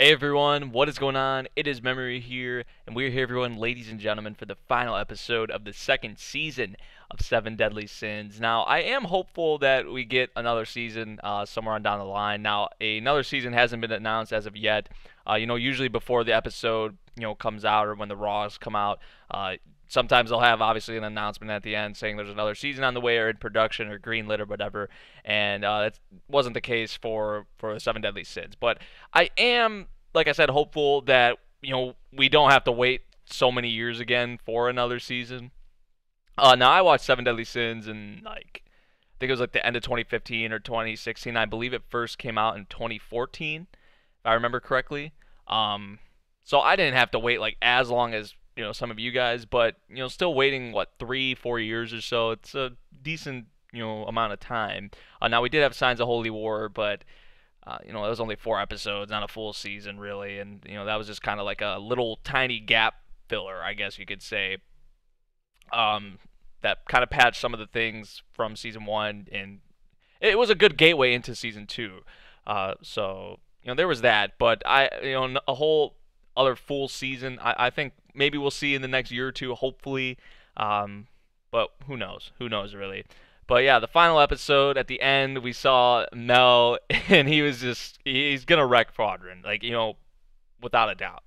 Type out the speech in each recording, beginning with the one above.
Hey everyone, what is going on? It is Memory here, and we're here, everyone, ladies and gentlemen, for the final episode of the second season of Seven Deadly Sins. Now, I am hopeful that we get another season somewhere on down the line. Now, another season hasn't been announced as of yet. Usually before the episode, comes out or when the Raws come out, sometimes they'll have obviously an announcement at the end saying there's another season on the way or in production or greenlit or whatever. And that wasn't the case for the Seven Deadly Sins, but I am, like I said, hopeful that we don't have to wait so many years again for another season. Now I watched Seven Deadly Sins in I think it was like the end of 2015 or 2016. I believe it first came out in 2014, if I remember correctly. So I didn't have to wait like as long as some of you guys, but still waiting what 3-4 years or so. It's a decent amount of time. Now we did have Signs of Holy War, but it was only 4 episodes, not a full season really, and that was just kind of like a little tiny gap filler, I guess you could say. That kind of patched some of the things from season one, and it was a good gateway into season two. So there was that, but a whole other full season, I think maybe we'll see in the next year or two, hopefully. But who knows? Who knows really? But yeah, the final episode at the end, we saw Mel, and he's gonna wreck Fraudrin, like without a doubt.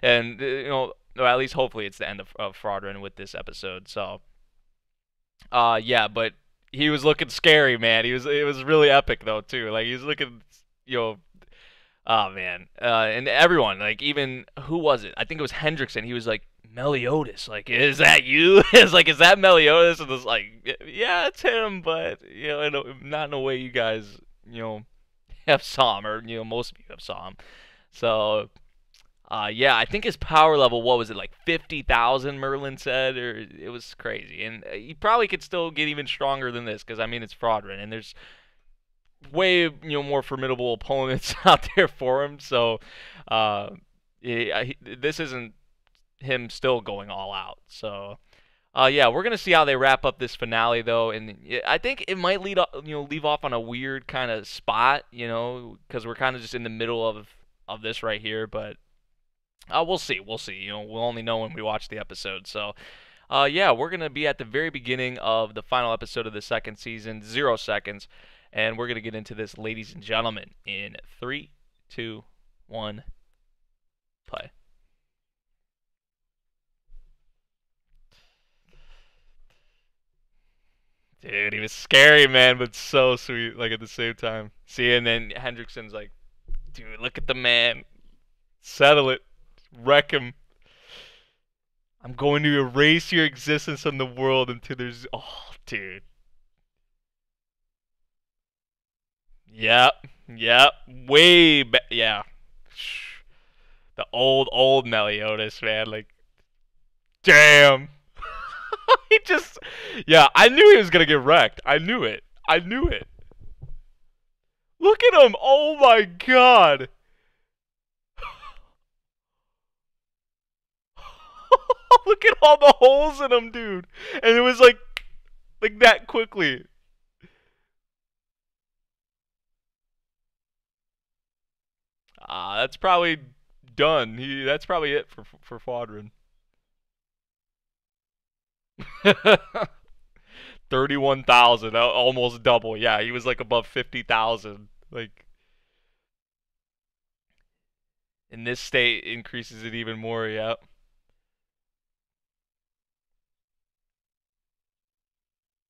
And or at least hopefully it's the end of Fraudrin with this episode. So yeah, but he was looking scary, man. It was really epic though too. Like he was looking, you know, oh man, and everyone, like even who was it? I think it was Hendrickson. He was like, Meliodas, like, is that you? It's like, is that Meliodas? And it's like, yeah, it's him, but not in a way you guys have saw him, or most of you have saw him. So yeah, I think his power level, what was it, like 50,000? Merlin said, or it was crazy, and he probably could still get even stronger than this, because I mean it's Fraudrin, and there's way more formidable opponents out there for him. So this isn't him still going all out. So yeah, we're gonna see how they wrap up this finale though, and I think it might leave off on a weird kind of spot, because we're kind of just in the middle of this right here. But we'll see, we'll see. We'll only know when we watch the episode. So yeah, we're gonna be at the very beginning of the final episode of the second season, 0 seconds, and we're gonna get into this, ladies and gentlemen, in 3, 2, 1, play. Dude, he was scary, man, but so sweet, like at the same time. See, and then Hendrickson's like, dude, look at the man. Settle it. Wreck him. I'm going to erase your existence from the world until there's. Oh, dude. Yep. Yep. Yeah. The old Meliodas, man. Like, damn. He just. Yeah, I knew he was going to get wrecked. I knew it. I knew it. Look at him. Oh my god. Look at all the holes in him, dude. And it was like that quickly. That's probably done. That's probably it for Fodrin. 31,000, almost double. Yeah, he was like above 50,000. Like in this state increases it even more. Yeah.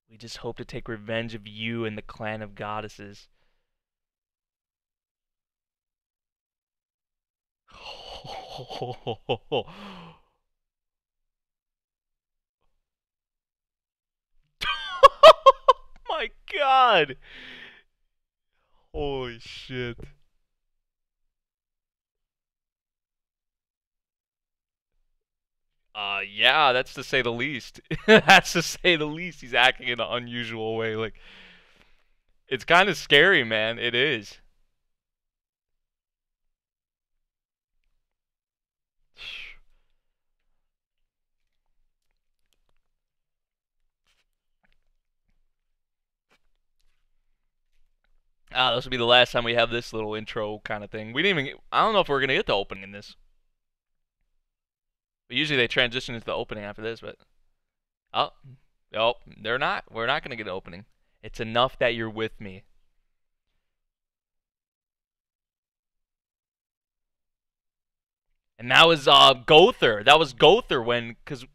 We just hope to take revenge of you and the clan of goddesses. My god. Holy shit. Yeah, that's to say the least. That's to say the least. He's acting in an unusual way. Like, it's kind of scary, man. It is. This will be the last time we have this little intro kind of thing. We didn't even. I don't know if we're gonna get the opening in this. But usually they transition into the opening after this, but oh, oh, they're not. We're not gonna get an opening. It's enough that you're with me. And that was Gother. That was Gother when, cause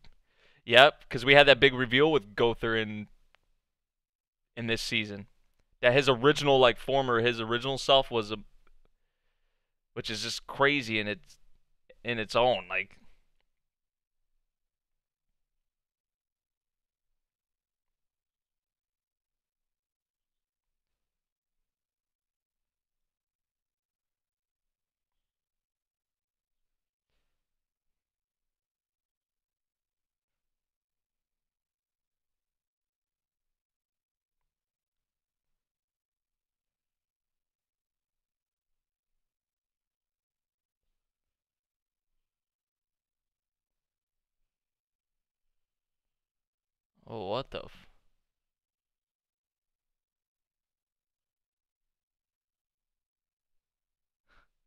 we had that big reveal with Gother in this season. That his original like form or his original self was a, which is just crazy in its own. Like, oh, what the?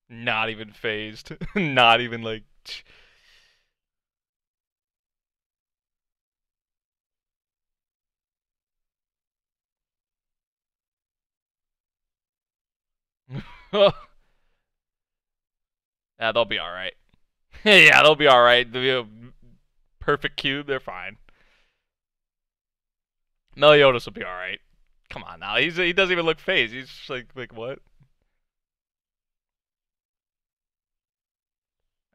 Not even phased. Not even like. Yeah, they'll be all right. Yeah, they'll be all right. They'll be a perfect cube. They're fine. Meliodas will be all right. Come on now. He doesn't even look phased. He's just like what?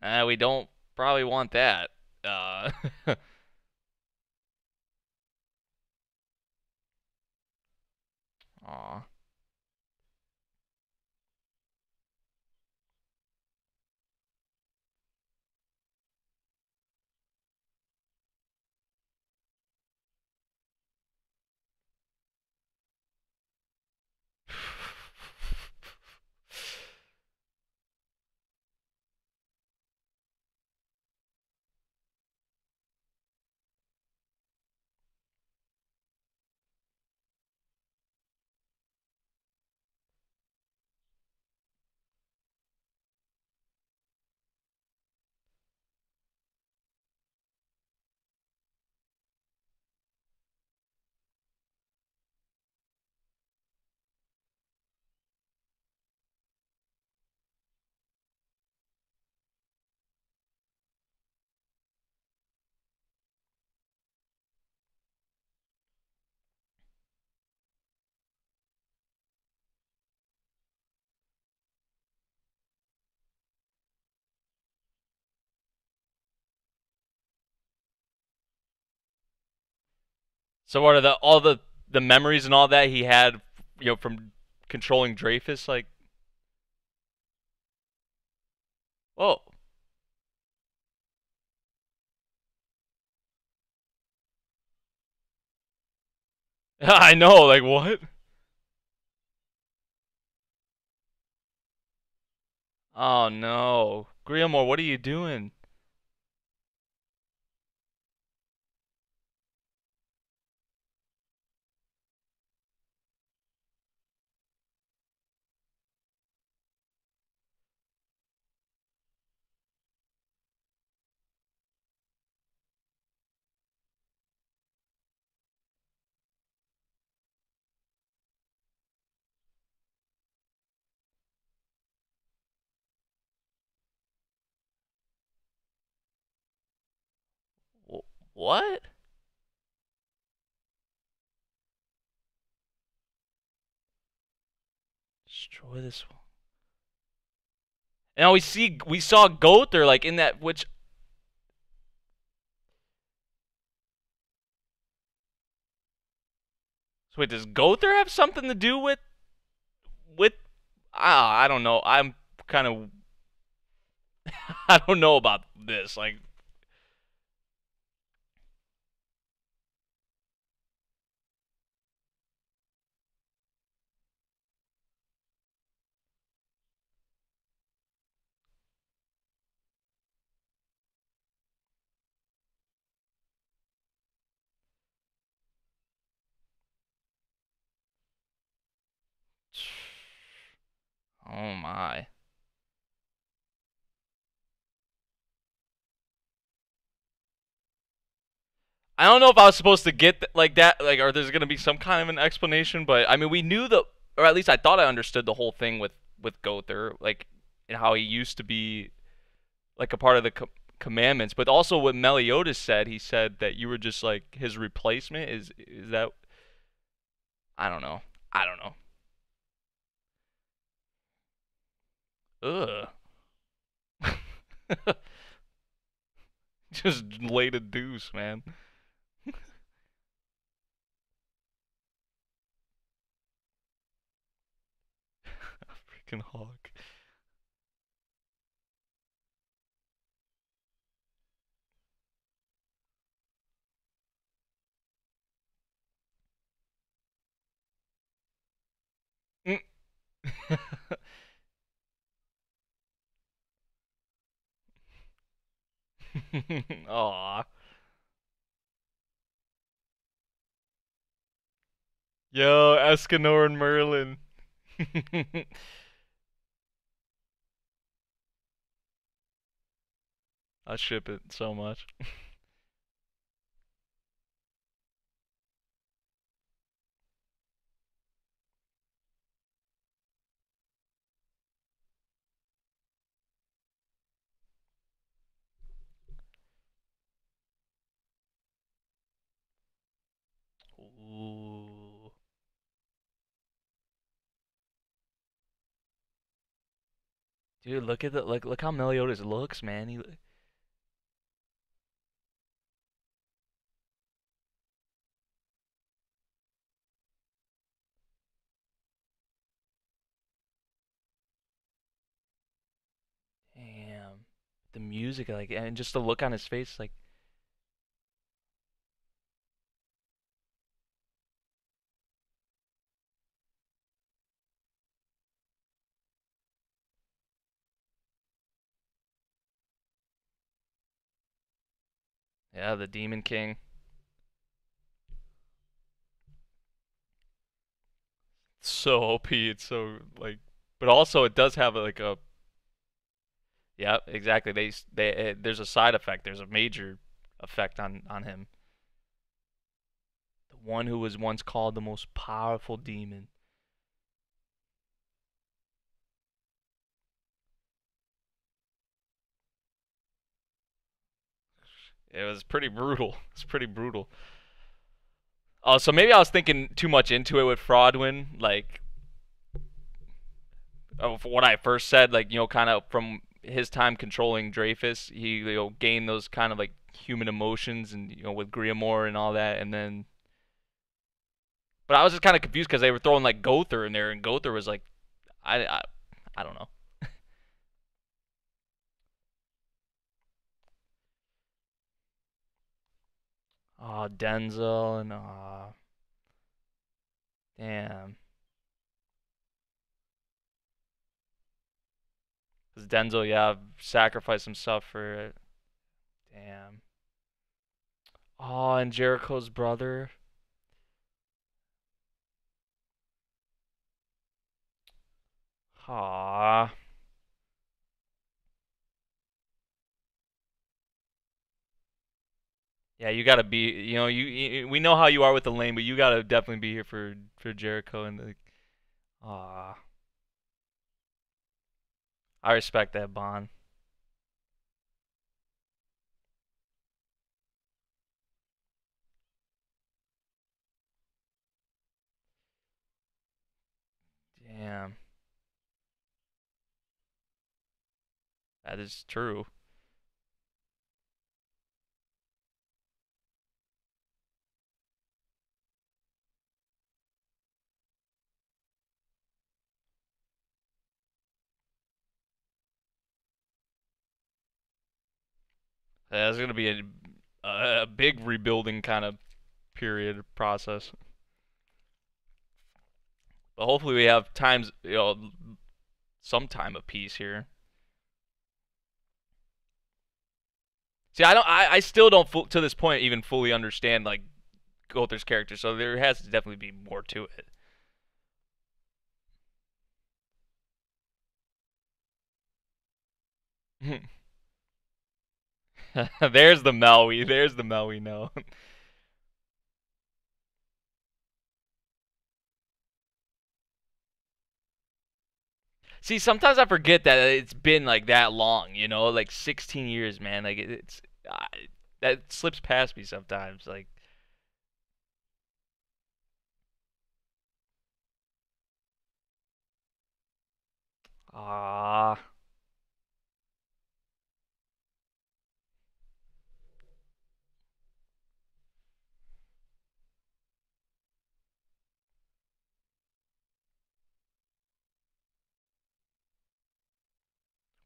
We don't probably want that. Uh, aw. So what are all the memories and all that he had, from controlling Dreyfus? Like, whoa. I know. Like what? Oh no, Grillmore, what are you doing? What? Destroy this one. And we saw Gother like in that which. So wait, does Gother have something to do with? I don't know. I'm kind of. I don't know about this. Like, Oh my. I don't know if I was supposed to get like that, like, or there's gonna be some kind of an explanation, but I mean, we knew the, or at least I thought I understood the whole thing with Gother, like, and how he used to be like a part of the commandments, but also what Meliodas said. He said that you were just like his replacement. Is that? I don't know. I don't know. Ugh. Just laid a deuce, man. Freaking hawk. Mm. Aw. Yo, Escanor and Merlin. I ship it so much. Ooh. Dude, look at the look how Meliodas looks, man. He damn. The music, like, and just the look on his face, like, yeah, the Demon King. So OP. It's so like, but also it does have like a, yeah, exactly. There's a side effect. There's a major effect on him. The one who was once called the most powerful demon. It was pretty brutal. It's pretty brutal. Oh, so maybe I was thinking too much into it with Fraudwin, like of what I first said, like, kind of from his time controlling Dreyfus, he, gained those kind of like human emotions, and with Griamore and all that, and then, but I was just kind of confused because they were throwing like Gother in there, and Gother was like, I, I, I don't know. Oh, Denzel and damn, because Denzel, yeah, sacrificed himself for it. Damn. Oh, and Jericho's brother. Aw. Yeah, you gotta be. We know how you are with the lane, but you gotta definitely be here for Jericho and the. Aw, I respect that bond. Damn, that is true. That's gonna be a big rebuilding kind of period process. But hopefully we have times, some time of peace here. See, I still don't to this point even fully understand like Gother's character, so there has to definitely be more to it. There's the Mel we. There's the Mel we know. See, sometimes I forget that it's been like that long. Like 16 years, man. Like it's that slips past me sometimes. Like, ah,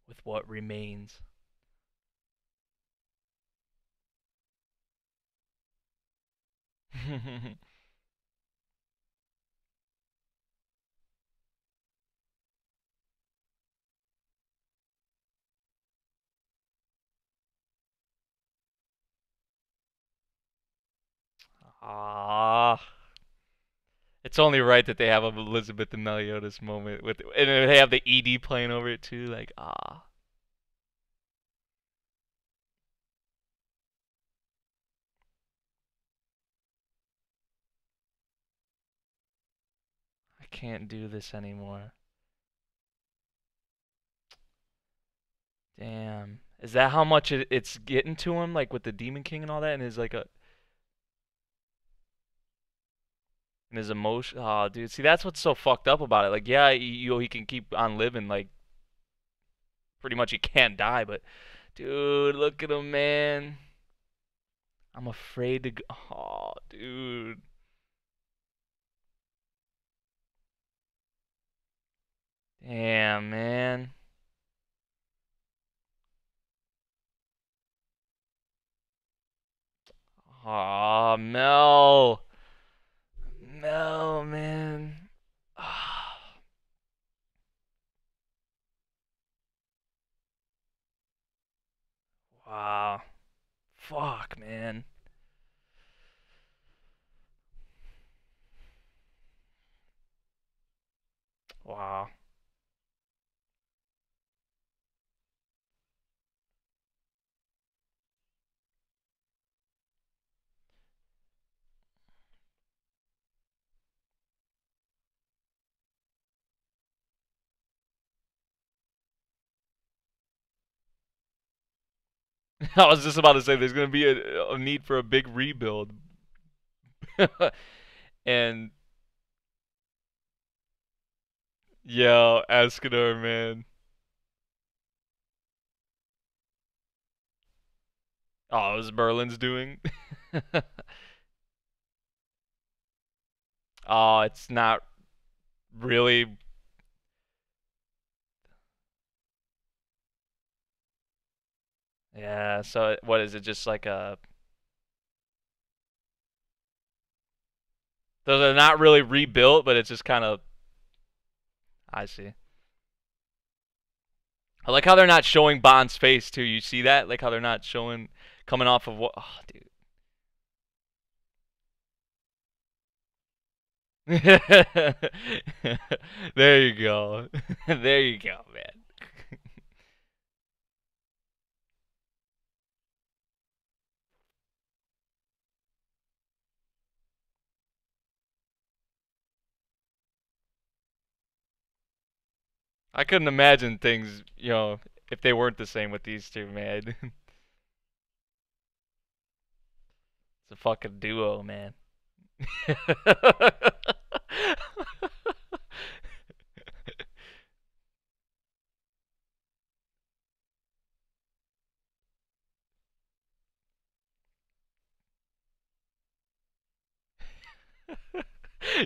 with what remains. Ah, it's only right that they have a Elizabeth and Meliodas moment and they have the ED playing over it too. Like, ah, I can't do this anymore. Damn, is that how much it's getting to him? Like with the Demon King and all that, and his emotion. Oh, dude, see that's what's so fucked up about it. Like, yeah, he can keep on living. Like, pretty much he can't die, but dude, look at him, man. I'm afraid to go. Oh, dude. Damn, man. Oh, Mel. Mel, man. Wow. Fuck, man. Wow. I was just about to say there's gonna be a need for a big rebuild. And yo, Escanor, man. Oh, it was Merlin's doing. Oh, it's not really. Yeah. So what is it? Just like a. Those are not really rebuilt, but it's just kind of. I see. I like how they're not showing Bond's face too. You see that? Like how they're not showing coming off of what? Oh, dude. There you go. There you go, man. I couldn't imagine things, if they weren't the same with these two, man. It's a fucking duo, man.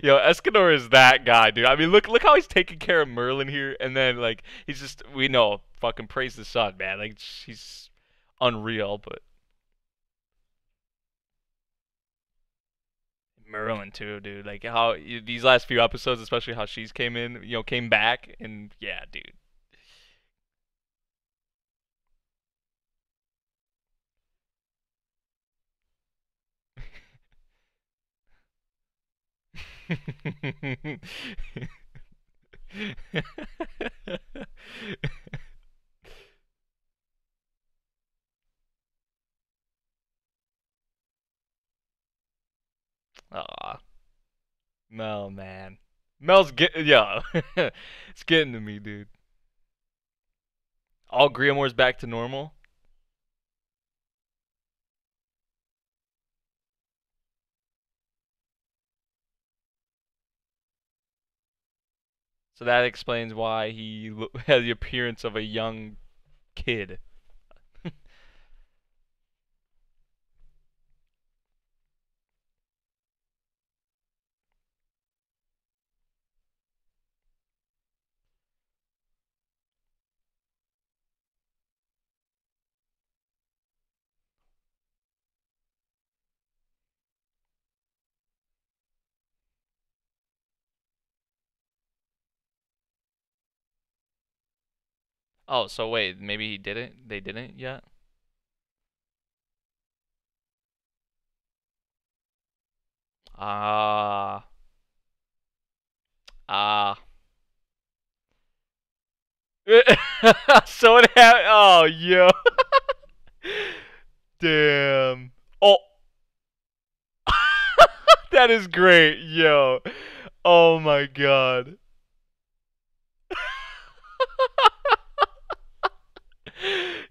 Yo, Escanor is that guy, dude. I mean, look how he's taking care of Merlin here, and then like he's just we know fucking praise the sun, man. Like he's unreal, but Merlin too, dude. Like how these last few episodes, especially how she's came back, and yeah, dude. Aw, Mel, man. Mel's yeah. It's getting to me, dude. All Griamore's back to normal. So that explains why he has the appearance of a young kid. Oh, so wait, maybe he didn't? They didn't yet? Ah, ah. So it happened. Oh, yo. Damn. Oh, that is great, yo. Oh my god.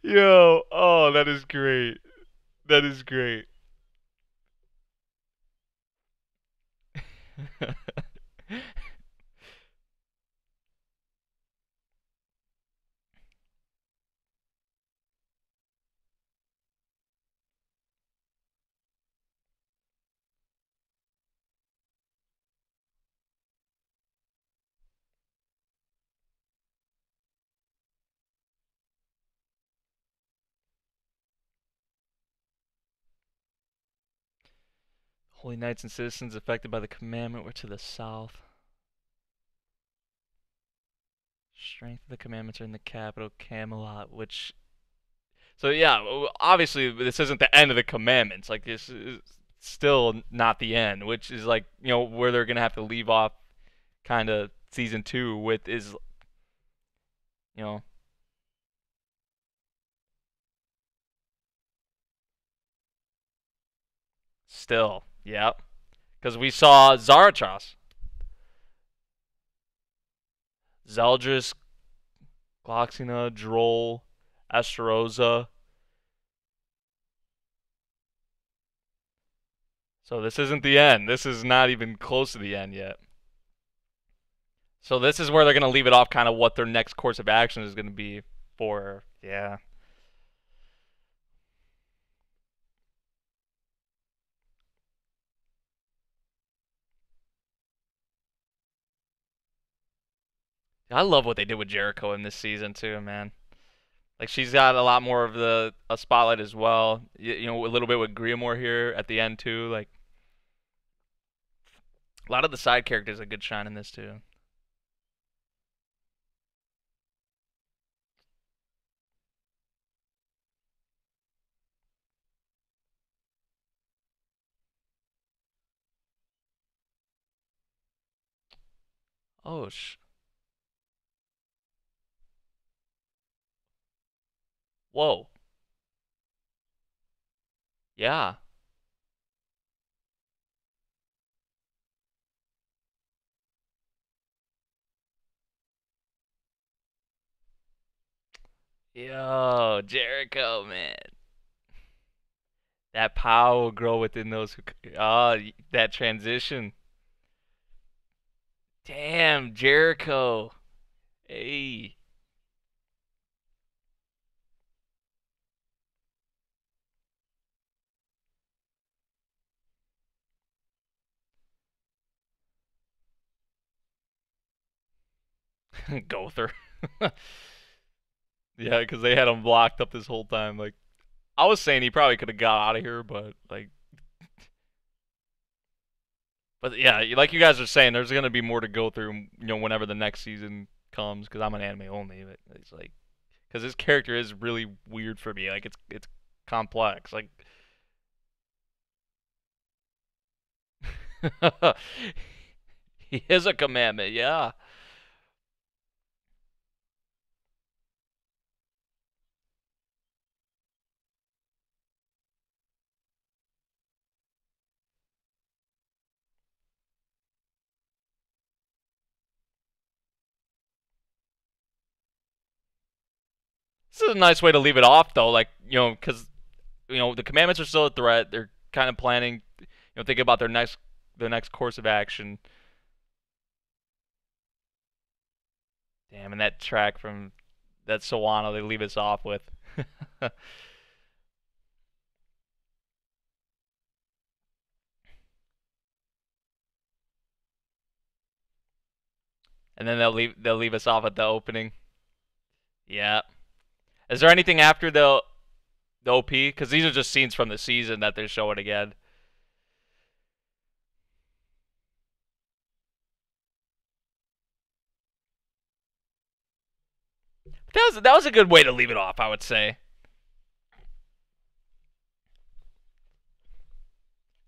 Yo, oh, that is great. That is great. Holy knights and citizens affected by the commandment were to the south. Strength of the commandments are in the capital, Camelot, which. So, yeah, obviously, this isn't the end of the commandments. Like, this is still not the end, which is, like, where they're going to have to leave off kind of season two with is, you know, still. Yep. Because we saw Zaratras, Zeldris, Gloxina, Droll, Esterosa. So this isn't the end. This is not even close to the end yet. So this is where they're gonna leave it off, kind of what their next course of action is gonna be for. Yeah, I love what they did with Jericho in this season too, man. Like she's got a lot more of the a spotlight as well. A little bit with Griamore here at the end too. Like a lot of the side characters a good shine in this too. Oh whoa, yeah, yo Jericho man, that power will grow within those. That transition. Damn Jericho. Hey. Gother. Yeah, because they had him locked up this whole time. Like, I was saying he probably could have got out of here, but yeah, like you guys are saying, there's gonna be more to go through. Whenever the next season comes, because I'm an anime only. But it's like, because his character is really weird for me. Like, it's complex. Like, he is a commandment. Yeah. This is a nice way to leave it off, though. Like, because the commandments are still a threat. They're kind of planning, thinking about their next course of action. Damn, and that track from that Sawano they leave us off with. And then they'll leave us off at the opening. Yeah. Is there anything after the OP? Because these are just scenes from the season that they're showing again. That was a good way to leave it off, I would say.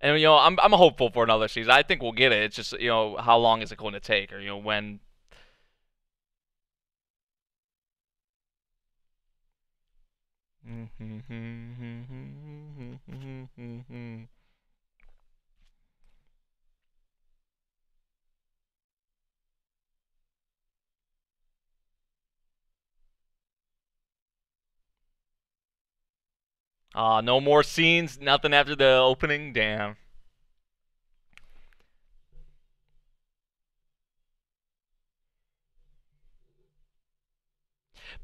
And I'm hopeful for another season. I think we'll get it. It's just how long is it going to take, or when. No more scenes. Nothing after the opening. Damn.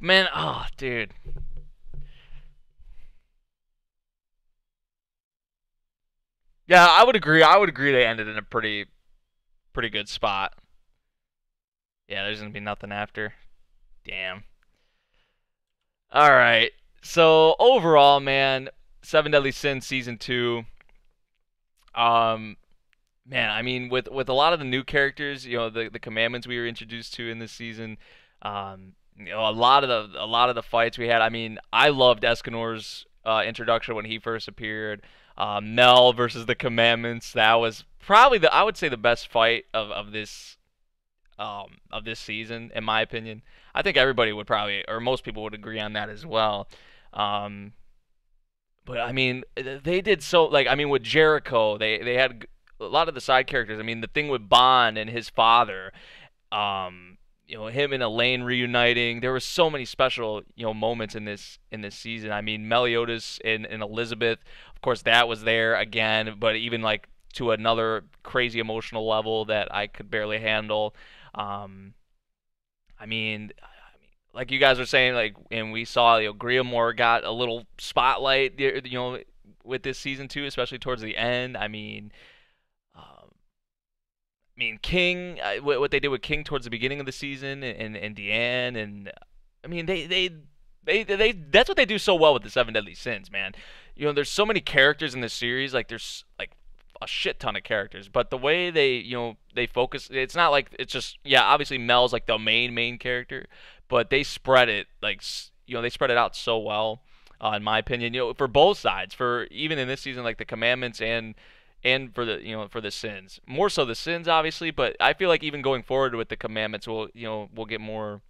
Man, oh, dude. Yeah, I would agree. I would agree they ended in a pretty good spot. Yeah, there's gonna be nothing after. Damn. All right. So overall, man, Seven Deadly Sins season two. Um, man, I mean, with a lot of the new characters, the commandments we were introduced to in this season, a lot of the fights we had. I mean, I loved Escanor's introduction when he first appeared. Mel versus the commandments. That was probably I would say the best fight of this season, in my opinion. I think everybody would probably, or most people would agree on that as well. Um, but I mean, they did so like I mean with Jericho, they had a lot of the side characters. I mean, the thing with Bond and his father, him and Elaine reuniting. There were so many special moments in this season. I mean, Meliodas and Elizabeth, of course, that was there again, but even like to another crazy emotional level that I could barely handle. Um, I mean, like you guys were saying, like, and we saw, Griamore got a little spotlight, with this season too, especially towards the end. I mean, King, what they did with King towards the beginning of the season, and Deanne, and I mean, that's what they do so well with the Seven Deadly Sins, man. There's so many characters in this series, like there's like a shit ton of characters, but the way they focus, it's not like it's just yeah, obviously Mel's like the main character, but they spread it like they spread it out so well, in my opinion. For both sides, for even in this season, like the commandments and for the sins, more so the sins obviously, but I feel like even going forward with the commandments, we'll get more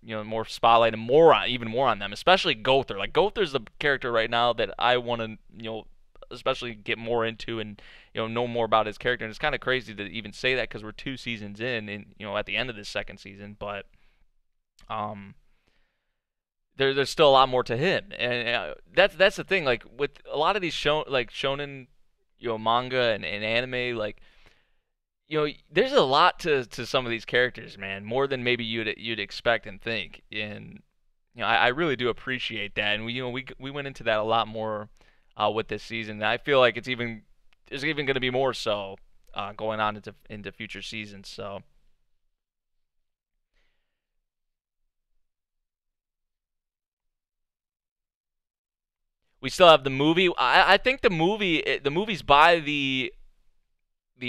more spotlight and even more on them, especially Gother. Like Gother's the character right now that I want to especially get more into and know more about his character. And it's kind of crazy to even say that because we're 2 seasons in and at the end of this second season, but um there's still a lot more to him, and that's the thing. Like with a lot of these shonen manga and anime, like there's a lot to some of these characters, man, more than maybe you'd expect and think. And I really do appreciate that, and we went into that a lot more with this season. And I feel like there's even going to be more so going on into future seasons. So we still have the movie. I think the movie's by the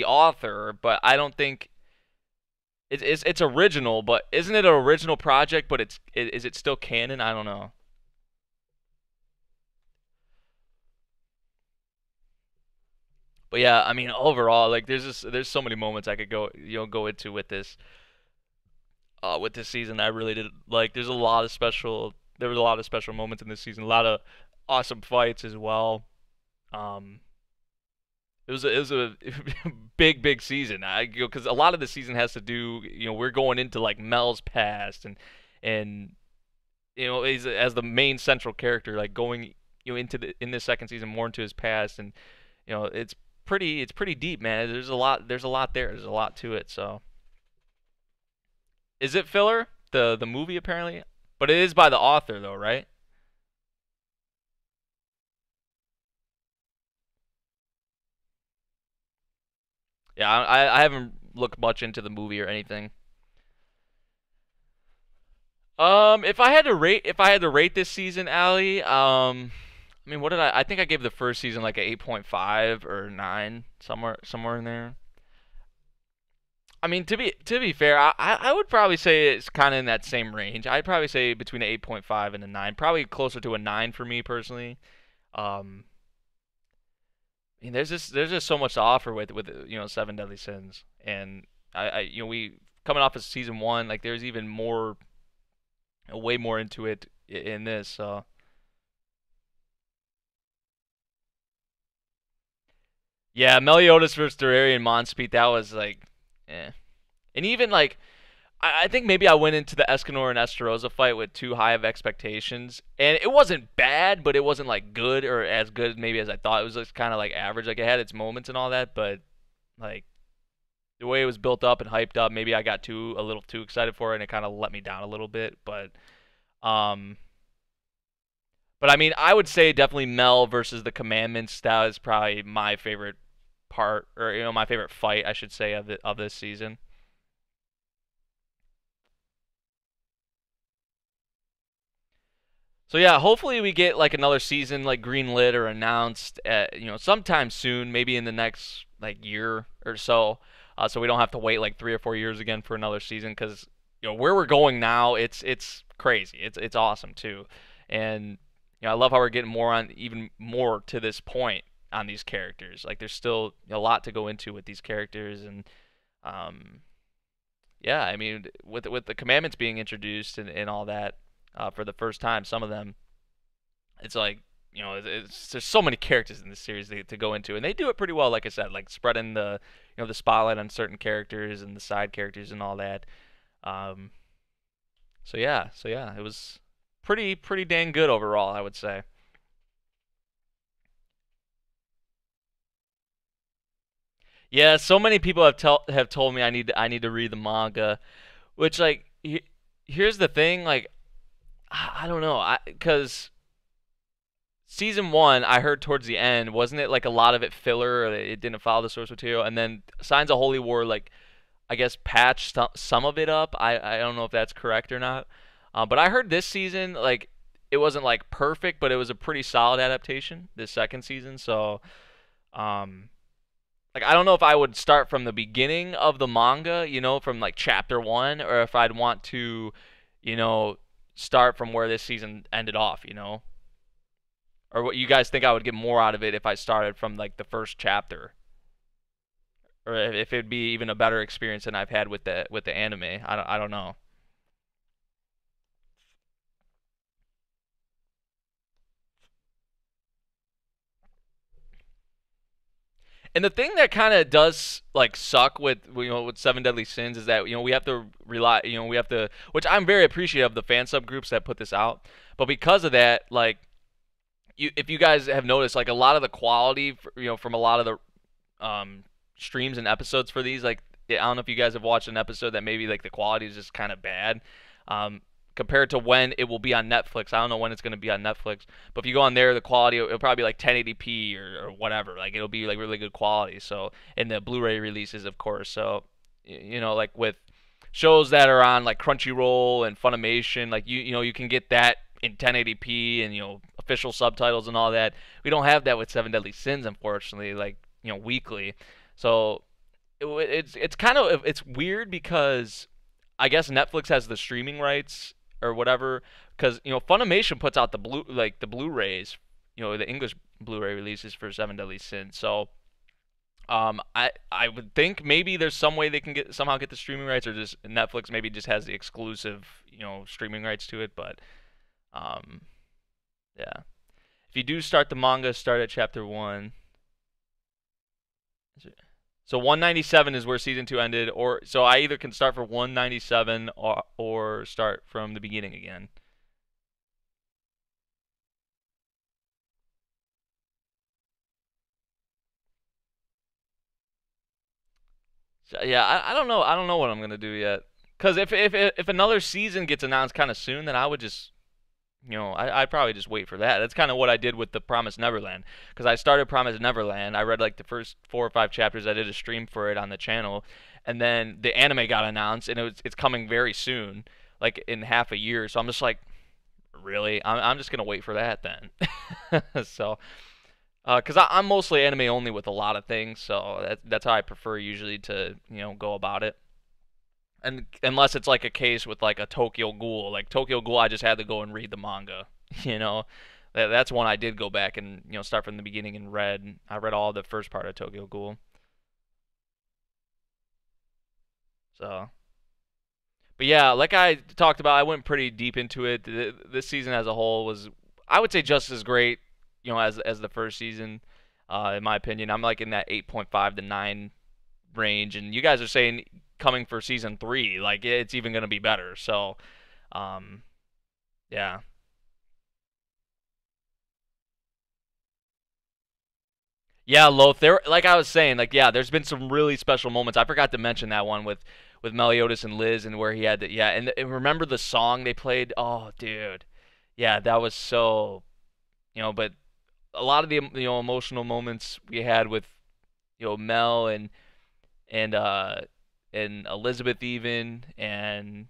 author, but I don't think it's original. But isn't it an original project? But is it still canon? I don't know. But yeah, I mean overall, like there's so many moments I could go into with this season. I really did like. There was a lot of special moments in this season. A lot of awesome fights as well. Um, it was a big season. Because a lot of the season has to do. We're going into like Mel's past and is as the main central character, like going into the in this second season more into his past, and it's pretty deep, man. There's a lot there. There's a lot to it. So is it filler? The movie apparently, but it is by the author though, right? Yeah, I haven't looked much into the movie or anything. If I had to rate this season, Ali, I mean, what did I think I gave the first season like a 8.5 or 9, somewhere in there. I mean, to be fair, I would probably say it's kind of in that same range. I'd probably say between an 8.5 and a 9, probably closer to a 9 for me personally. Um, I mean, there's just so much to offer with Seven Deadly Sins, and we coming off of season one, like there's even more, way more into it in this. So yeah, Meliodas versus Durarian Monspeed, that was like, eh. And even like I think maybe I went into the Escanor and Esterosa fight with too high of expectations, and it wasn't bad, but it wasn't like good or as good maybe as I thought. It was just kind of like average. Like it had its moments and all that, but like the way it was built up and hyped up, maybe I got too a little too excited for it, and it kind of let me down a little bit. Um, but I mean, I would say definitely Mel versus the Commandments. That is probably my favorite part, or my favorite fight, I should say, of this season. So yeah, hopefully we get like another season like greenlit or announced at, sometime soon, maybe in the next like year or so. So we don't have to wait like 3 or 4 years again for another season because where we're going now, it's crazy. It's awesome too, and I love how we're getting more on even more to this point on these characters. Like there's still a lot to go into with these characters, and um, yeah, I mean with the commandments being introduced and all that for the first time, some of them it's like there's so many characters in this series to go into, and they do it pretty well. Like I said, like spreading the spotlight on certain characters and the side characters and all that. Um, so yeah, it was pretty dang good overall, I would say. Yeah, so many people have told me I need to read the manga, which like here's the thing, like I don't know, I because season one, I heard towards the end, wasn't it like a lot of it filler? Or it didn't follow the source material, and then Signs of Holy War, like I guess patched some of it up. I don't know if that's correct or not, but I heard this season like it wasn't like perfect, but it was a pretty solid adaptation. This second season, so um, like I don't know if I would start from the beginning of the manga, from like chapter one, or if I'd want to, you know, start from where this season ended off, or what you guys think I would get more out of it if I started from like the first chapter, or if it'd be even a better experience than I've had with the anime. I don't know. And the thing that kind of does like suck with Seven Deadly Sins is that we have to rely we have to, which I'm very appreciative of the fan subgroups that put this out, but because of that, like if you guys have noticed, like a lot of the quality from a lot of the streams and episodes for these, like I don't know if you guys have watched an episode that maybe like the quality is just kind of bad, um, compared to when it will be on Netflix. I don't know when it's going to be on Netflix, but if you go on there, the quality it'll probably be like 1080p or whatever. Like it'll be like really good quality. So in the Blu-ray releases, of course. So like with shows that are on like Crunchyroll and Funimation, like you can get that in 1080p and official subtitles and all that. We don't have that with Seven Deadly Sins, unfortunately. Like weekly. So it's kind of it's weird because I guess Netflix has the streaming rights or whatever, because Funimation puts out the Blu-rays, the English Blu-ray releases for Seven Deadly Sins. So I would think maybe there's some way they can somehow get the streaming rights, or just Netflix maybe just has the exclusive streaming rights to it. But um yeah, if you do start the manga, start at chapter one. So 197 is where season two ended, or so I either can start for 197 or start from the beginning again. So, yeah, I don't know. I don't know what I'm gonna do yet. Cause if another season gets announced kind of soon, then I would just I'd probably just wait for that. That's kind of what I did with the Promised Neverland. Because I started Promised Neverland. I read like the first 4 or 5 chapters. I did a stream for it on the channel, and then the anime got announced, and it's coming very soon, like in half a year. So I'm just like, really? I'm just gonna wait for that then. So, because I'm mostly anime only with a lot of things, so that's how I prefer usually to go about it. And unless it's like a case with like a Tokyo Ghoul, like Tokyo Ghoul, I just had to go and read the manga. You know, that's one I did go back and start from the beginning and read. I read all the first part of Tokyo Ghoul. So, but yeah, like I talked about, I went pretty deep into it. This season as a whole was, I would say, just as great, as the first season. In my opinion, I'm like in that 8.5 to 9 range, and you guys are saying coming for season 3, like it's even gonna be better. So, um, yeah. Yeah, Loth. There, like I was saying, like yeah, there's been some really special moments. I forgot to mention that one with Meliodas and Liz, and where he had to, yeah, and remember the song they played? Oh, dude, yeah, that was so, But a lot of the emotional moments we had with Mel and uh and Elizabeth even, and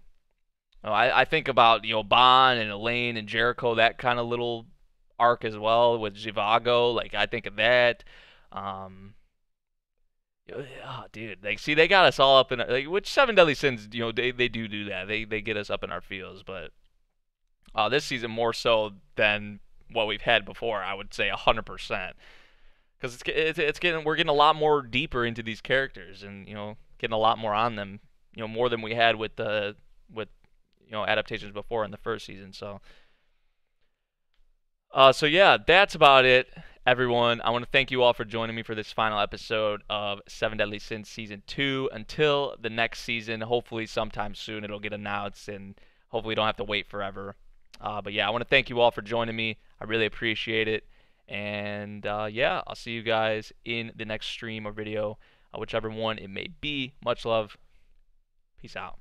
I think about Bon and Elaine and Jericho, that kind of little arc as well with Zhivago. Like I think of that. Um, oh, dude, like see, they got us all up in like, which Seven Deadly Sins, they do that. They get us up in our feels, but this season more so than what we've had before. I would say 100%, because it's getting we're getting a lot more deeper into these characters, and getting a lot more on them. More than we had with the with adaptations before in the first season. So yeah, that's about it, everyone. I want to thank you all for joining me for this final episode of Seven Deadly Sins Season 2. Until the next season, hopefully sometime soon it'll get announced, and hopefully we don't have to wait forever. But yeah, I want to thank you all for joining me. I really appreciate it. And yeah, I'll see you guys in the next stream or video, whichever one it may be. Much love. Peace out.